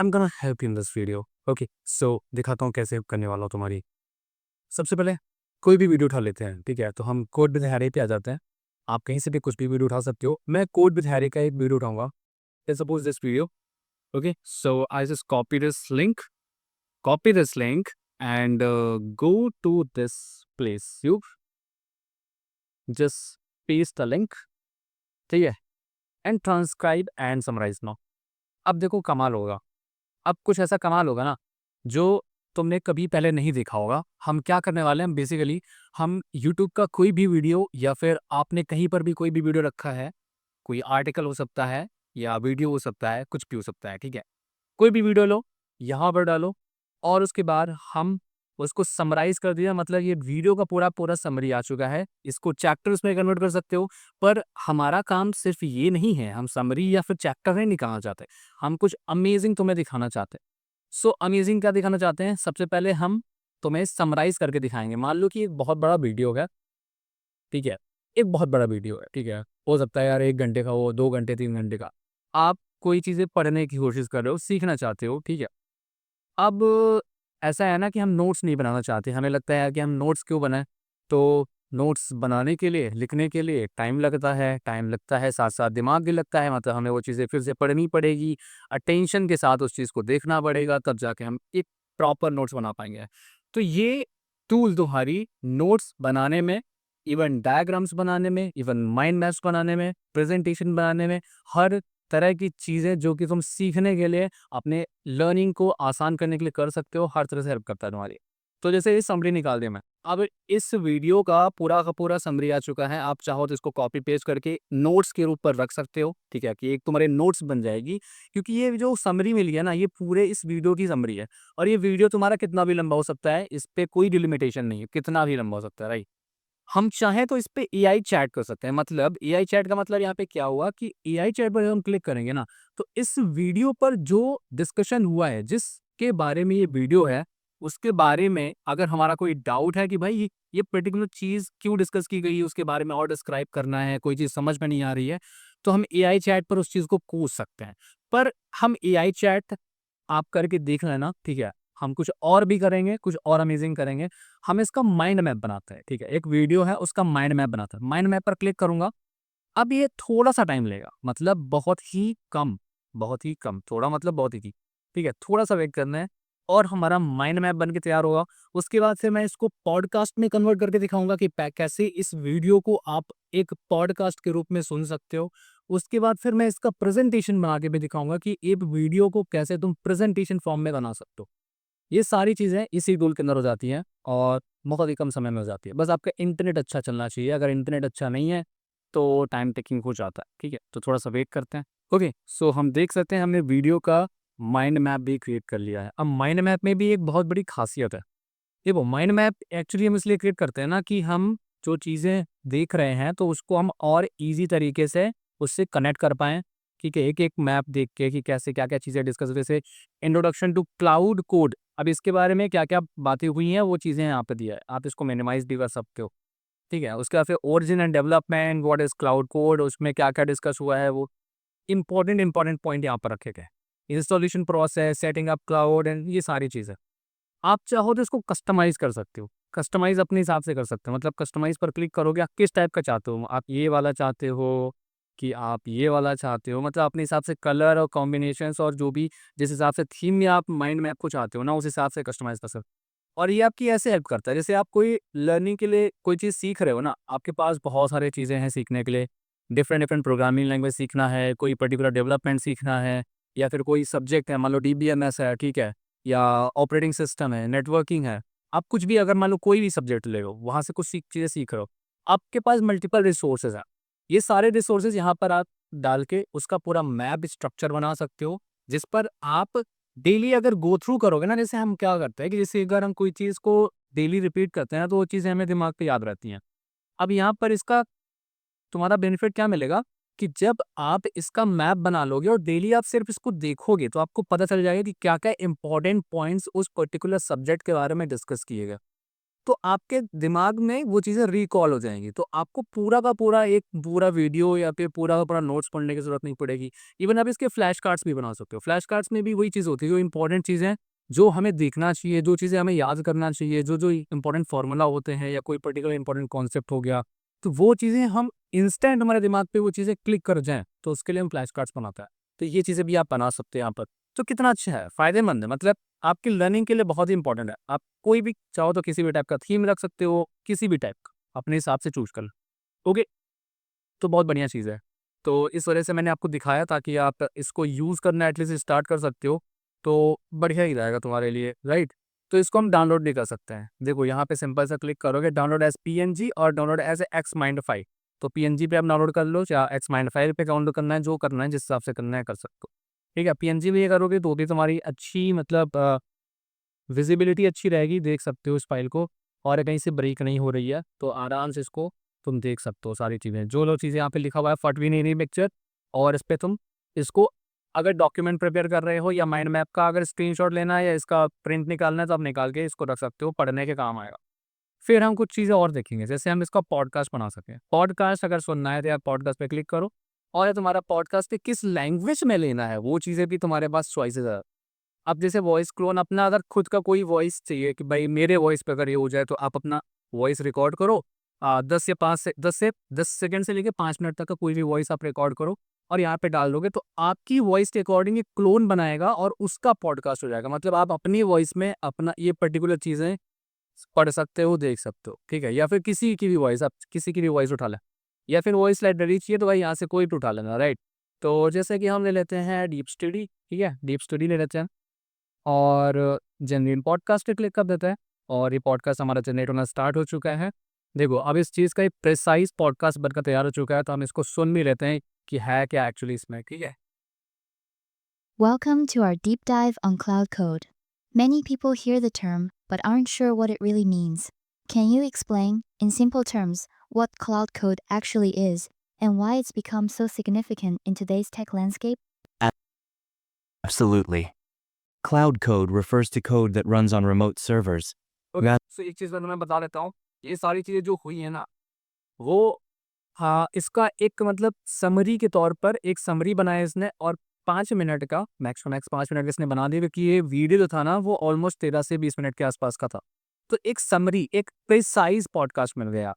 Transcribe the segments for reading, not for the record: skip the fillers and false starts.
I'm gonna help you in this video. Okay, so दिखाता हूँ कैसे करने वाला हूँ तुम्हारी। सबसे पहले कोई भी वीडियो उठा लेते हैं, ठीक है? तो हम कोड विद हैरी पे आ जाते हैं। आप कहीं से भी कुछ भी वीडियो उठा सकते हो। मैं कोड विद हैरी का एक video उठाऊँगा। Let's suppose this video. Okay, so I just copy this link and go to this place. You just paste the link, ठीक है? And transcribe and summarize now. अब देखो कमाल होगा। अब कुछ ऐसा कमाल होगा ना, जो तुमने कभी पहले नहीं देखा होगा। हम क्या करने वाले हैं बेसिकली, हम यूट्यूब का कोई भी वीडियो या फिर आपने कहीं पर भी कोई भी वीडियो रखा है, कोई आर्टिकल हो सकता है या वीडियो हो सकता है, कुछ भी हो सकता है, ठीक है? कोई भी वीडियो लो, यहाँ पर डालो और उसके बाद हम उसको समराइज़ कर दिया, मतलब ये वीडियो का पूरा समरी आ चुका है। इसको चैप्टर्स में कन्वर्ट कर सकते हो, पर हमारा काम सिर्फ़ ये नहीं है, हम समरी या फिर चैप्टर नहीं निकालना चाहते। हम कुछ अमेज़िंग तुम्हें दिखाना चाहते हैं। सो अमेज़िंग क्या दिखाना चाहते हैं? सबसे पहले हम तुम्हें समराइज़ करके दिखाएँगे। मान लो कि एक बहुत बड़ा वीडियो है, ठीक है? एक बहुत बड़ा वीडियो है, ठीक है? हो सकता है यार 1 घंटे का हो, 2 घंटे, 3 घंटे का। आप कोई चीज़ें पढ़ने की कोशिश कर रहे हो, सीखना चाहते हो, ठीक है? अब ऐसा है ना कि हम नोट्स नहीं बनाना चाहते। हमें लगता है यार कि हम नोट्स क्यों बनाएँ? तो नोट्स बनाने के लिए, लिखने के लिए टाइम लगता है, साथ-साथ दिमाग भी लगता है, मतलब हमें वो चीज़ें फिर से पढ़नी पड़ेगी, अटेंशन के साथ उस चीज़ को देखना पड़ेगा, तब जाके हम एक प्रॉपर नोट्स बना पाएँगे। तो ये टूल तुम्हारी नोट्स बनाने में, इवन डायग्राम्स बनाने में, इवन माइंड मैप्स बनाने में, प्रेज़ेंटेशन बनाने में, हर तरह की चीज़ें जो कि तुम सीखने के लिए, अपने लर्निंग को आसान करने के लिए कर सकते हो, हर तरह से हेल्प करता है तुम्हारी। तो जैसे ये समरी निकाल दिया मैं। अब इस वीडियो का पूरा समरी आ चुका है। आप चाहो तो इसको कॉपी पेस्ट करके नोट्स के रूप पर रख सकते हो, ठीक है? कि एक तुम्हारे नोट्स बन जाएगी, क्योंकि ये जो समरी मिली है ना, ये पूरे इस वीडियो की समरी है और ये वीडियो तुम्हारा कितना भी लंबा हो सकता है, इस पे कोई डिलिमिटेशन नहीं है, कितना भी लंबा हो सकता है, राइट? हम चाहें तो इस पे एआई चैट कर सकते हैं, मतलब एआई चैट का मतलब यहाँ पे क्या हुआ कि एआई चैट पर जब हम क्लिक करेंगे ना, तो इस वीडियो पर जो डिस्कशन हुआ है, जिसके बारे में ये वीडियो है, उसके बारे में अगर हमारा कोई डाउट है कि भाई ये पर्टिकुलर चीज़ क्यों डिस्कस की गई है, उसके बारे में और डिस्क्राइब करना है, कोई चीज़ समझ में नहीं आ रही है, तो हम एआई चैट पर उस चीज़ को पूछ सकते हैं। पर हम एआई चैट आप करके देख लेना, ठीक है? हम कुछ और भी करेंगे, कुछ और अमेज़िंग करेंगे। हम इसका माइंड मैप बनाते हैं, ठीक है? एक वीडियो है, उसका माइंड मैप बनाते हैं। माइंड मैप पर क्लिक करूँगा, अब ये थोड़ा-सा टाइम लेगा, मतलब बहुत ही कम, थोड़ा मतलब बहुत ही, ठीक है? थोड़ा-सा वेट करना है और हमारा माइंड मैप बन के तैयार होगा। उसके बाद से मैं इसको पॉडकास्ट में कन्वर्ट करके दिखाऊँगा कि पै कैसे इस वीडियो को आप एक पॉडकास्ट के रूप में सुन सकते हो। उसके बाद फिर मैं इसका प्रेज़ेंटेशन बना के भी दिखाऊँगा कि एक वीडियो को कैसे तुम प्रेज़ेंटेशन फ़ॉर्म में बना सकते हो। ये सारी चीज़ें इसी टूल के अंदर हो जाती हैं और बहुत ही कम समय में हो जाती है। बस आपका इंटरनेट अच्छा चलना चाहिए, अगर इंटरनेट अच्छा नहीं है, तो टाइम टेकिंग हो जाता है, ठीक है? तो थोड़ा-सा वेट करते हैं। ओके, सो हम देख सकते हैं हमने वीडियो का माइंड मैप भी क्रिएट कर लिया है। अब माइंड मैप में भी एक बहुत बड़ी ख़ासियत है। देखो माइंड मैप एक्चुअली हम इसलिए क्रिएट करते हैं ना कि हम जो चीज़ें देख रहे हैं तो उसको हम और ईज़ी तरीके से उससे कनेक्ट कर पाएँ, ठीक है? एक-एक मैप देख के कि कैसे क्या-क्या चीज़ें डिस्कस, जैसे इंट्रोडक्शन टू क्लाउड कोड, अब इसके बारे में क्या-क्या बातें हुई हैं वो चीज़ें यहाँ पे दिया है। आप इसको मिनिमाइज़ भी कर सकते हो, ठीक है? उसके बाद फिर origin and development, what is cloud code, उसमें क्या-क्या डिस्कस हुआ है, वो इम्पोर्टेंट पॉइंट यहाँ पर रखे गए हैं। Installation process, setting up cloud and ये सारी चीज़ें। आप चाहो तो इसको कस्टमाइज़ कर सकते हो। कस्टमाइज़ अपने हिसाब से कर सकते हो, मतलब कस्टमाइज़ पर क्लिक करोगे, आप किस टाइप का चाहते हो? आप ये वाला चाहते हो कि आप ये वाला चाहते हो? मतलब अपने हिसाब से कलर और कॉम्बिनेशंस और जो भी जिस हिसाब से थीम या आप माइंड मैप को चाहते हो ना, उस हिसाब से कस्टमाइज़ कर सकते हो। और ये आपकी ऐसे हेल्प करता है, जैसे आप कोई लर्निंग के लिए कोई चीज़ सीख रहे हो ना, आपके पास बहुत सारी चीज़ें हैं सीखने के लिए। डिफरेंट प्रोग्रामिंग लैंग्वेज सीखना है, कोई पर्टिकुलर डेवलपमेंट सीखना है या फिर कोई सब्जेक्ट है, मान लो डीबीएमएस है, ठीक है? या ऑपरेटिंग सिस्टम है, नेटवर्किंग है। आप कुछ भी अगर मान लो कोई भी सब्जेक्ट ले लो, वहाँ से कुछ चीज़ें सीख रहे हो। आपके पास मल्टीपल रिसोर्सेज़ हैं। ये सारे रिसोर्सेज़ यहाँ पर आप डाल के उसका पूरा मैप स्ट्रक्चर बना सकते हो, जिस पर आप डेली अगर गो थ्रू करोगे ना, जैसे हम क्या करते हैं कि जैसे अगर हम कोई चीज़ को डेली रिपीट करते हैं, तो वो चीज़ें हमें दिमाग पे याद रहती हैं। अब यहाँ पर इसका तुम्हारा बेनिफिट क्या मिलेगा कि जब आप इसका मैप बना लोगे और डेली आप सिर्फ इसको देखोगे, तो आपको पता चल जाएगा कि क्या-क्या इंपॉर्टेंट पॉइंट्स उस पर्टिकुलर सब्जेक्ट के बारे में डिस्कस किए गए। तो आपके दिमाग में वो चीज़ें रिकॉल हो जाएँगी। तो आपको पूरा का पूरा एक पूरा वीडियो या फिर पूरा का पूरा नोट्स पढ़ने की ज़रूरत नहीं पड़ेगी। इवन आप इसके फ्लैश कार्ड्स भी बना सकते हो। फ्लैश कार्ड्स में भी वही चीज़ होती है, जो इम्पोर्टेंट चीज़ें जो हमें देखना चाहिए, जो चीज़ें हमें याद करना चाहिए, जो इम्पोर्टेंट फ़ॉर्मूला होते हैं या कोई पर्टिकुलर इम्पोर्टेंट कॉन्सेप्ट हो गया, तो वो चीज़ें हम इंस्टेंट हमारे दिमाग पे वो चीज़ें क्लिक कर जाएँ, तो उसके लिए हम फ्लैश कार्ड्स बनाते हैं। तो ये चीज़ें भी आप बना सकते हैं यहाँ पर। तो कितना अच्छा है, फ़ायदेमंद है, मतलब आपकी लर्निंग के लिए बहुत ही इंपॉर्टेंट है। आप कोई भी चाहो तो किसी भी टाइप का थीम रख सकते हो, किसी भी टाइप का, अपने हिसाब से चूज़ कर लो। ओके, तो बहुत बढ़िया चीज़ है। तो इस वजह से मैंने आपको दिखाया ताकि आप इसको यूज़ करना एटलीस्ट स्टार्ट कर सकते हो, तो बढ़िया ही रहेगा तुम्हारे लिए, राइट? तो इसको हम डाउनलोड भी कर सकते हैं। देखो यहाँ पे सिंपल सा क्लिक करोगे डाउनलोड एज़ पीएनजी और डाउनलोड एज़ एक्समाइंड फाइल। तो पीएनजी पे आप डाउनलोड कर लो या एक्समाइंड फाइल पे डाउनलोड करना है, जो करना है, जिस हिसाब से करना है कर सकते हो। ठीक है, पीएनजी में ये करोगे तो भी तुम्हारी अच्छी मतलब विज़िबिलिटी अच्छी रहेगी, देख सकते हो इस फ़ाइल को और कहीं से ब्रेक नहीं हो रही है, तो आराम से इसको तुम देख सकते हो सारी चीज़ें। जो चीज़ें यहाँ पे लिखा हुआ है फट भी नहीं रही पिक्चर और इस पे तुम इसको अगर डॉक्यूमेंट प्रिपेयर कर रहे हो या माइंड मैप का अगर स्क्रीनशॉट लेना है या इसका प्रिंट निकालना है तो आप निकाल के इसको रख सकते हो, पढ़ने के काम आएगा। फिर हम कुछ चीज़ें और देखेंगे, जैसे हम इसका पॉडकास्ट बना सकें। पॉडकास्ट अगर सुनना है तो आप पॉडकास्ट पे क्लिक करो और ये तुम्हारा पॉडकास्ट किस लैंग्वेज में लेना है, वो चीज़ें भी तुम्हारे पास चॉइसेस है। अब जैसे वॉइस क्लोन अपना अगर खुद का कोई वॉइस चाहिए कि भाई मेरे वॉइस पे अगर ये हो जाए तो आप अपना वॉइस रिकॉर्ड करो 10 सेकंड से लेके 5 मिनट तक का कोई भी वॉइस आप रिकॉर्ड करो और यहाँ पे डाल दोगे तो आपकी वॉइस के अकॉर्डिंग एक क्लोन बनाएगा और उसका पॉडकास्ट हो जाएगा। मतलब आप अपनी वॉइस में अपना ये पर्टिकुलर चीज़ें पढ़ सकते हो, देख सकते हो, ठीक है? या फिर किसी की भी वॉइस आप किसी की भी वॉइस उठा लें या फिर वॉइस लाइब्रेरी चाहिए तो भाई यहाँ से कोई भी उठा लेना, राइट? तो जैसे कि हम ले लेते हैं डीप स्टडी, ठीक है? डीप स्टडी ले लेते हैं और जनरेट पॉडकास्ट पे क्लिक कर देते हैं और ये पॉडकास्ट हमारा जनरेट होना स्टार्ट हो चुका है। देखो अब इस चीज़ का एक प्रिसाइज़ पॉडकास्ट बनकर तैयार हो चुका है, तो हम इसको सुन भी लेते हैं कि है क्या एक्चुअली इसमें, ठीक है? Welcome to our deep dive on Cloud Code. Many people hear the term but aren't sure what it really means. Can you explain, in simple terms, what Cloud Code actually is and why it's become so significant in today's tech landscape? Absolutely. Cloud code refers to code that runs on remote servers. तो एक चीज़ मैं बता देता हूँ, ये सारी चीज़ें जो हुई है ना, वो हाँ, इसका एक मतलब समरी के तौर पर एक समरी बनाया इसने और 5 मिनट का मैक्स टू मैक्स 5 मिनट का इसने बना दिया क्योंकि ये वीडियो जो था ना वो ऑलमोस्ट 13 से 20 मिनट के आसपास का था। तो एक समरी, एक प्रिसाइज़ पॉडकास्ट मिल गया।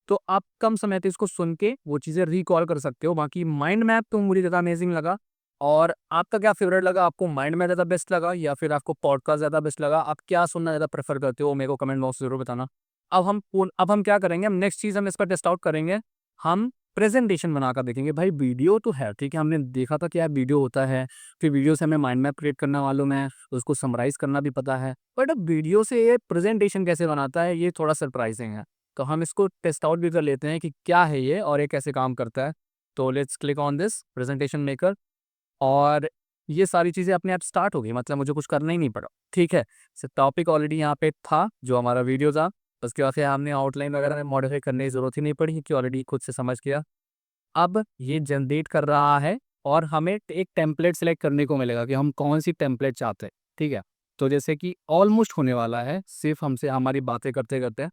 तो आप कम समय पे इसको सुन के वो चीज़ें रिकॉल कर सकते हो। बाकी माइंड मैप तो मुझे ज़्यादा अमेज़िंग लगा और आपका क्या फ़ेवरेट लगा? आपको माइंड मैप ज़्यादा बेस्ट लगा या फिर आपको पॉडकास्ट ज़्यादा बेस्ट लगा? आप क्या सुनना ज़्यादा प्रेफ़र करते हो? मेरे को कमेंट बॉक्स में ज़रूर बताना। अब हम क्या करेंगे? हम नेक्स्ट चीज़ हम इसका टेस्ट आउट करेंगे। हम प्रेज़ेंटेशन बनाकर देखेंगे। भाई वीडियो तो है, ठीक है, हमने देखा था क्या वीडियो होता है। फिर वीडियो से हमें माइंड मैप क्रिएट करना मालूम है, उसको समराइज़ करना भी पता है। बट अब वीडियो से ये प्रेज़ेंटेशन कैसे बनाता है, ये थोड़ा सरप्राइज़िंग है। तो हम इसको टेस्ट आउट भी कर लेते हैं कि क्या है ये और ये कैसे काम करता है। तो let's click on this presentation maker और ये सारी चीज़ें अपने आप स्टार्ट हो गई, मतलब मुझे कुछ करना ही नहीं पड़ा, ठीक है। टॉपिक ऑलरेडी यहाँ पे था जो हमारा वीडियो था, उसके बाद फिर हमने आउटलाइन वगैरह में मॉडिफाई करने की ज़रूरत ही नहीं पड़ी क्योंकि ऑलरेडी खुद से समझ गया। अब ये जनरेट कर रहा है और हमें एक टेम्पलेट सेलेक्ट करने को मिलेगा कि हम कौन सी टेम्पलेट चाहते हैं, ठीक है। तो जैसे कि ऑलमोस्ट होने वाला है, सिर्फ हमसे हमारी बातें करते करते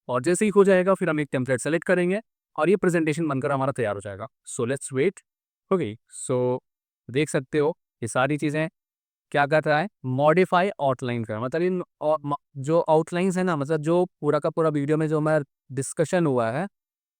और जैसे ही हो जाएगा फिर हम एक टेम्पलेट सेलेक्ट करेंगे और ये प्रेजेंटेशन बनकर हमारा तैयार हो जाएगा। So let's wait. Okay, so देख सकते हो ये सारी चीज़ें क्या कर रहा है, मॉडिफाई आउटलाइन का मतलब जो आउटलाइंस है ना, मतलब जो पूरा का पूरा वीडियो में जो हमारा डिस्कशन हुआ है,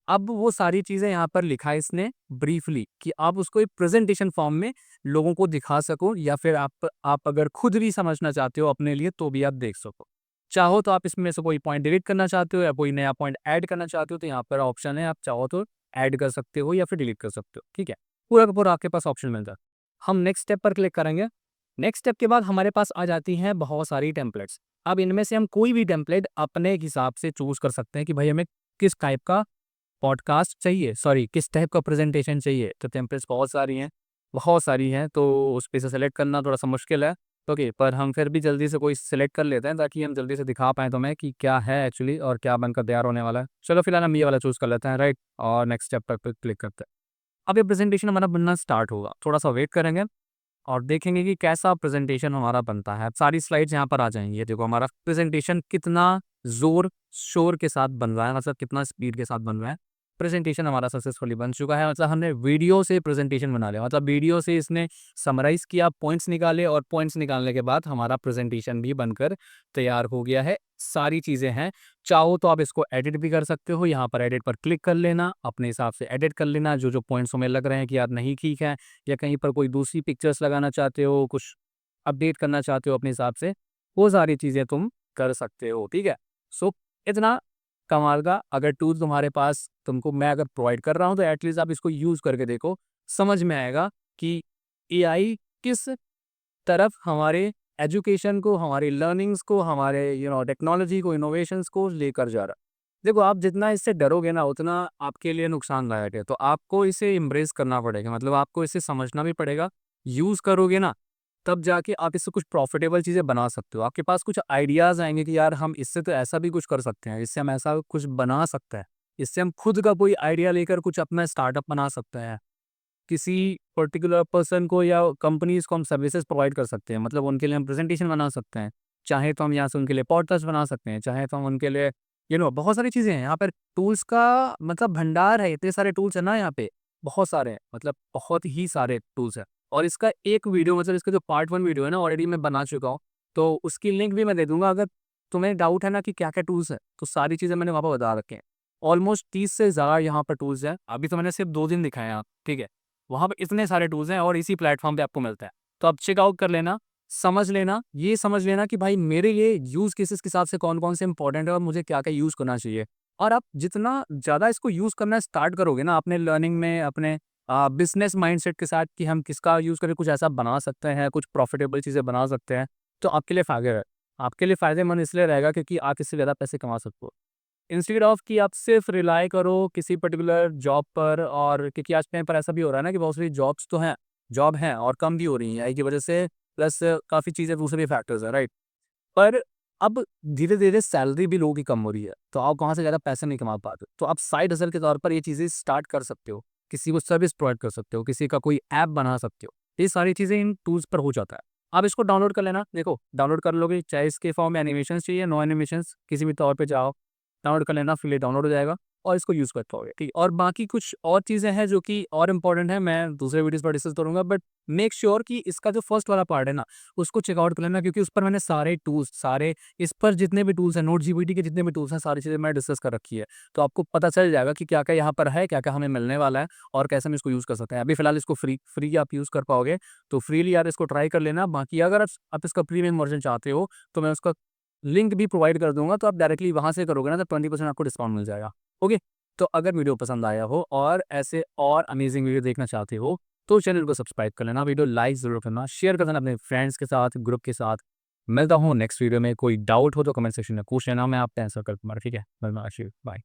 अब वो सारी चीज़ें यहाँ पर लिखा है इसने ब्रीफली कि आप उसको एक प्रेजेंटेशन फॉर्म में लोगों को दिखा सको या फिर आप अगर खुद भी समझना चाहते हो अपने लिए तो भी आप देख सको। चाहो तो आप इसमें से कोई पॉइंट डिलीट करना चाहते हो या कोई नया पॉइंट ऐड करना चाहते हो तो यहाँ पर ऑप्शन है, आप चाहो तो ऐड कर सकते हो या फिर डिलीट कर सकते हो, ठीक है। पूरा का पूरा आपके पास ऑप्शन मिलता है। हम नेक्स्ट स्टेप पर क्लिक करेंगे। नेक्स्ट स्टेप के बाद हमारे पास आ जाती हैं बहुत सारी टेम्पलेट्स। अब इनमें से हम कोई भी टेम्पलेट अपने हिसाब से चूज़ कर सकते हैं कि भाई हमें किस टाइप का पॉडकास्ट चाहिए, सॉरी किस टाइप का प्रेजेंटेशन चाहिए। तो टेम्पलेट्स बहुत सारी हैं तो उस पे से सेलेक्ट करना थोड़ा-सा मुश्किल है। ओके, पर हम फिर भी जल्दी से कोई सेलेक्ट कर लेते हैं ताकि हम जल्दी से दिखा पाएँ तुम्हें कि क्या है एक्चुअली और क्या बनकर तैयार होने वाला है। चलो फिलहाल हम ये वाला चूज़ कर लेते हैं, राइट? और नेक्स्ट स्टेप पर क्लिक करते हैं। अब ये प्रेजेंटेशन हमारा बनना स्टार्ट होगा, थोड़ा-सा वेट करेंगे और देखेंगे कि कैसा प्रेजेंटेशन हमारा बनता है। सारी स्लाइड्स यहाँ पर आ जाएंगी। ये देखो हमारा प्रेजेंटेशन कितना ज़ोर शोर के साथ बन रहा है, मतलब कितना स्पीड के साथ बन रहा है। प्रेजेंटेशन हमारा सक्सेसफुली बन चुका है, मतलब हमने वीडियो से प्रेजेंटेशन बना लिया, मतलब वीडियो से इसने समराइज़ किया, पॉइंट्स निकाले और पॉइंट्स निकालने के बाद हमारा प्रेजेंटेशन भी बनकर तैयार हो गया है। सारी चीज़ें हैं। चाहो तो आप इसको एडिट भी कर सकते हो, यहाँ पर एडिट पर क्लिक कर लेना, अपने हिसाब से एडिट कर लेना, जो पॉइंट्स हमें लग रहे हैं कि यार नहीं ठीक है, या कहीं पर कोई दूसरी पिक्चर्स लगाना चाहते हो, कुछ अपडेट करना चाहते हो अपने हिसाब से, वो सारी चीज़ें तुम कर सकते हो, ठीक है। सो इतना कमाल का अगर टूल तुम्हारे पास तुमको मैं अगर प्रोवाइड कर रहा हूँ, तो एटलीस्ट आप इसको यूज़ करके देखो, समझ में आएगा कि एआई किस तरफ हमारे एजुकेशन को, हमारी लर्निंग्स को, हमारे टेक्नोलॉजी को, इनोवेशंस को लेकर जा रहा है। देखो आप जितना इससे डरोगे ना, उतना आपके लिए नुकसानदायक है। तो आपको इसे एम्ब्रेस करना पड़ेगा, मतलब आपको इसे समझना भी पड़ेगा। यूज़ करोगे ना, तब जाके आप इससे कुछ प्रॉफिटेबल चीज़ें बना सकते हो। आपके पास कुछ आइडियाज़ आएँगे कि यार हम इससे तो ऐसा भी कुछ कर सकते हैं, इससे हम ऐसा कुछ बना सकते हैं। इससे हम खुद का कोई आइडिया लेकर कुछ अपना स्टार्टअप बना सकते हैं। किसी पर्टिकुलर पर्सन को या कंपनीज़ को हम सर्विसेज प्रोवाइड कर सकते हैं, मतलब उनके लिए हम प्रेजेंटेशन बना सकते हैं। चाहे तो हम यहाँ से उनके लिए पॉडकास्ट बना सकते हैं, चाहे तो हम उनके लिए बहुत सारी चीज़ें हैं। यहाँ पर टूल्स का मतलब भंडार है, इतने सारे टूल्स हैं ना यहाँ पे, बहुत सारे हैं, मतलब बहुत ही सारे टूल्स हैं। और इसका एक वीडियो, मतलब इसका जो पार्ट 1 वीडियो है ना, ऑलरेडी मैं बना चुका हूँ, तो उसकी लिंक भी मैं दे दूँगा। अगर तुम्हें डाउट है ना कि क्या-क्या टूल्स हैं, तो सारी चीज़ें मैंने वहाँ पे बता रखी हैं। ऑलमोस्ट 30 से ज़्यादा यहाँ पर टूल्स हैं। अभी तो मैंने सिर्फ 2 दिन दिखाए हैं आप, ठीक है? वहाँ पे इतने सारे टूल्स हैं और इसी प्लेटफ़ॉर्म पे आपको मिलता है। तो आप चेकआउट कर लेना, समझ लेना, ये समझ लेना कि भाई मेरे लिए यूज़ केसेस के हिसाब से कौन-कौन से इम्पोर्टेंट है और मुझे क्या-क्या यूज़ करना चाहिए। और आप जितना ज़्यादा इसको यूज़ करना स्टार्ट करोगे ना अपने लर्निंग में, अपने बिज़नेस माइंडसेट के साथ कि हम किसका यूज़ करके कुछ ऐसा बना सकते हैं, कुछ प्रॉफ़िटेबल चीज़ें बना सकते हैं, तो आपके लिए फ़ायदे है। आपके लिए फ़ायदेमंद इसलिए रहेगा क्योंकि आप इससे ज़्यादा पैसे कमा सकते हो। इंस्टेड ऑफ कि आप सिर्फ रिलाई करो किसी पर्टिकुलर जॉब पर, और क्योंकि आज टाइम पर ऐसा भी हो रहा है ना कि बहुत सारी जॉब्स तो हैं, जॉब हैं और कम भी हो रही हैं एआई की वजह से, प्लस काफ़ी चीज़ें दूसरे फैक्टर्स हैं, राइट? पर अब धीरे-धीरे सैलरी भी लोगों की कम हो रही है, तो आप वहाँ से ज़्यादा पैसे नहीं कमा पाते। तो आप साइड हसल के तौर पर ये चीज़ें स्टार्ट कर सकते हो, किसी को सर्विस प्रोवाइड कर सकते हो, किसी का कोई ऐप बना सकते हो। ये सारी चीज़ें इन टूल्स पर हो जाता है। आप इसको डाउनलोड कर लेना, देखो डाउनलोड कर लोगे, चाहे इसके फॉर्म में एनिमेशंस चाहिए, नो एनिमेशंस, किसी भी तौर पे जाओ, डाउनलोड कर लेना, फिर ये डाउनलोड हो जाएगा और इसको यूज़ कर पाओगे, ठीक है। और बाकी कुछ और चीज़ें हैं जो कि और इम्पोर्टेंट है, मैं दूसरे वीडियोज़ पर डिस्कस करूँगा, बट मेक श्योर कि इसका जो फर्स्ट वाला पार्ट है ना, उसको चेकआउट कर लेना, क्योंकि उस पर मैंने सारे टूल्स, सारे इस पर जितने भी टूल्स हैं, नोटजीपीटी के जितने भी टूल्स हैं, सारी चीज़ें मैंने डिस्कस कर रखी है। तो आपको पता चल जाएगा कि क्या-क्या यहाँ पर है, क्या-क्या हमें मिलने वाला है और कैसे हम इसको यूज़ कर सकते हैं। अभी फ़िलहाल इसको फ्री आप यूज़ कर पाओगे, तो फ्रीली यार इसको ट्राई कर लेना। बाकी अगर आप इसका प्रीमियम वर्ज़न चाहते हो, तो मैं उसका लिंक भी प्रोवाइड कर दूँगा, तो आप डायरेक्टली वहाँ से करोगे ना, तो 20% आपको डिस्काउंट मिल जाएगा। ओके? तो अगर वीडियो पसंद आया हो और ऐसे और अमेज़िंग वीडियो देखना चाहते हो, तो चैनल को सब्सक्राइब कर लेना, वीडियो लाइक ज़रूर करना, शेयर कर देना अपने फ्रेंड्स के साथ, ग्रुप के साथ। मिलता हूँ नेक्स्ट वीडियो में, कोई डाउट हो तो कमेंट सेक्शन में पूछ लेना, मैं आपका आंसर कर दूँगा, ठीक है? बाय।